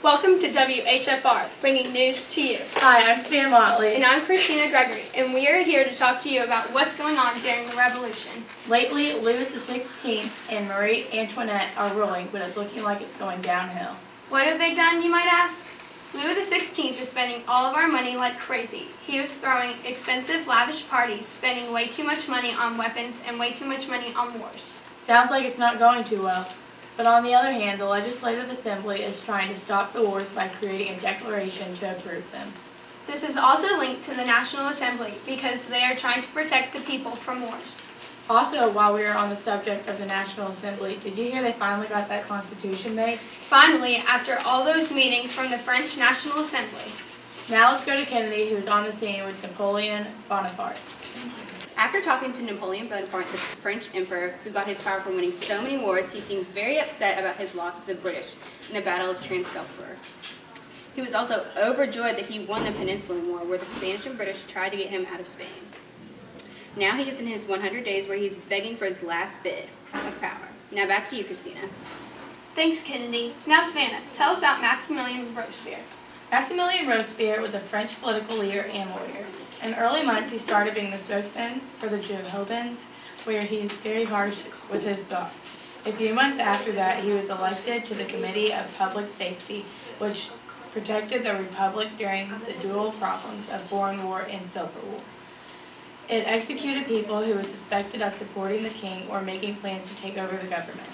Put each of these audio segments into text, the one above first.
Welcome to WHFR, bringing news to you. Hi, I'm Savannah Motley. And I'm Christina Gregory, and we are here to talk to you about what's going on during the Revolution. Lately, Louis XVI and Marie Antoinette are ruling, but it's looking like it's going downhill. What have they done, you might ask? Louis XVI is spending all of our money like crazy. He was throwing expensive, lavish parties, spending way too much money on weapons and way too much money on wars. Sounds like it's not going too well. But on the other hand, the Legislative Assembly is trying to stop the wars by creating a declaration to approve them. This is also linked to the National Assembly because they are trying to protect the people from wars. Also, while we are on the subject of the National Assembly, did you hear they finally got that Constitution made? Finally, after all those meetings from the French National Assembly. Now let's go to Kennedy, who's on the scene with Napoleon Bonaparte. After talking to Napoleon Bonaparte, the French emperor, who got his power from winning so many wars, he seemed very upset about his loss to the British in the Battle of Trafalgar. He was also overjoyed that he won the Peninsular War, where the Spanish and British tried to get him out of Spain. Now he is in his 100 days where he's begging for his last bit of power. Now back to you, Christina. Thanks, Kennedy. Now, Savannah, tell us about Maximilien Robespierre. Maximilien Robespierre was a French political leader and lawyer. In early months, he started being the spokesman for the Jacobins, where he is very harsh with his thoughts. A few months after that, he was elected to the Committee of Public Safety, which protected the Republic during the dual problems of foreign war and civil war. It executed people who were suspected of supporting the king or making plans to take over the government.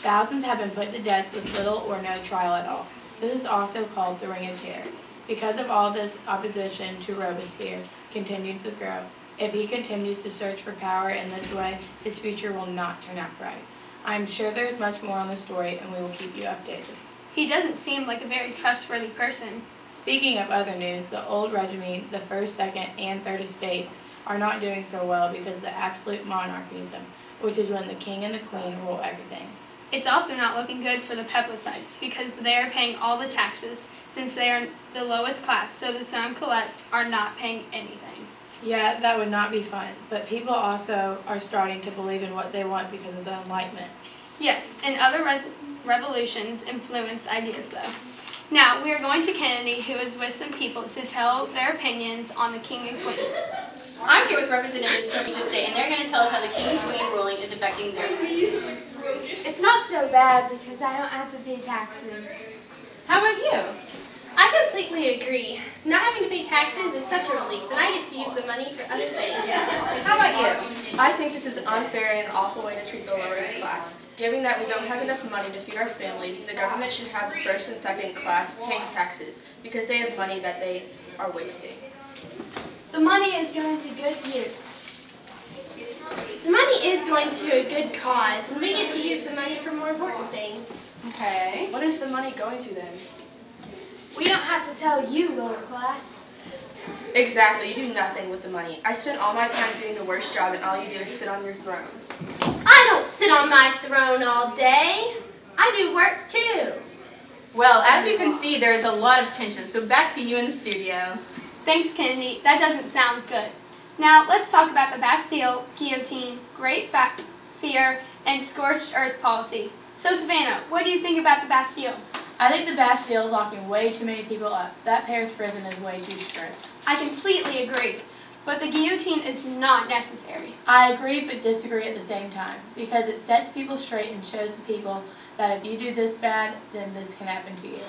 Thousands have been put to death with little or no trial at all. This is also called the Reign of Terror. Because of all this, opposition to Robespierre continued to grow. If he continues to search for power in this way, his future will not turn out bright. I am sure there is much more on the story, and we will keep you updated. He doesn't seem like a very trustworthy person. Speaking of other news, the old regime, the First, Second, and Third Estates, are not doing so well because of the absolute monarchism, which is when the king and the queen rule everything. It's also not looking good for the Peplicites because they are paying all the taxes since they are the lowest class, so the sans-culottes are not paying anything. Yeah, that would not be fun, but people also are starting to believe in what they want because of the Enlightenment. Yes, and other revolutions influence ideas, though. Now, we are going to Kennedy, who is with some people to tell their opinions on the king and queen. I'm here with representatives from each state, and they're going to tell us how the king and queen ruling is affecting their lives. It's not so bad because I don't have to pay taxes. How about you? I completely agree. Not having to pay taxes is such a relief, and I get to use the money for other things. How about you? I think this is an unfair and an awful way to treat the lowest class. Given that we don't have enough money to feed our families, the government should have the first and second class paying taxes because they have money that they are wasting. The money is going to good use. The money is going to a good cause, and we get to use the money for more important things. Okay. What is the money going to then? We don't have to tell you, lower class. Exactly, you do nothing with the money. I spend all my time doing the worst job and all you do is sit on your throne. I don't sit on my throne all day. I do work too. Well, as you can see, there is a lot of tension, so back to you in the studio. Thanks, Kennedy. That doesn't sound good. Now, let's talk about the Bastille, guillotine, great fear, and scorched earth policy. So, Savannah, what do you think about the Bastille? I think the Bastille is locking way too many people up. That Paris prison is way too strict. I completely agree, but the guillotine is not necessary. I agree but disagree at the same time, because it sets people straight and shows the people that if you do this bad, then this can happen to you.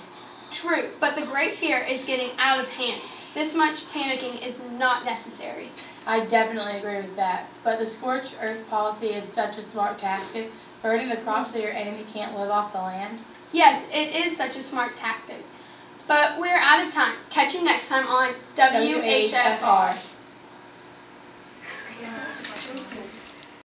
True, but the great fear is getting out of hand. This much panicking is not necessary. I definitely agree with that, but the scorched earth policy is such a smart tactic, hurting the crops so your enemy can't live off the land. Yes, it is such a smart tactic. But we're out of time. Catch you next time on WHFR.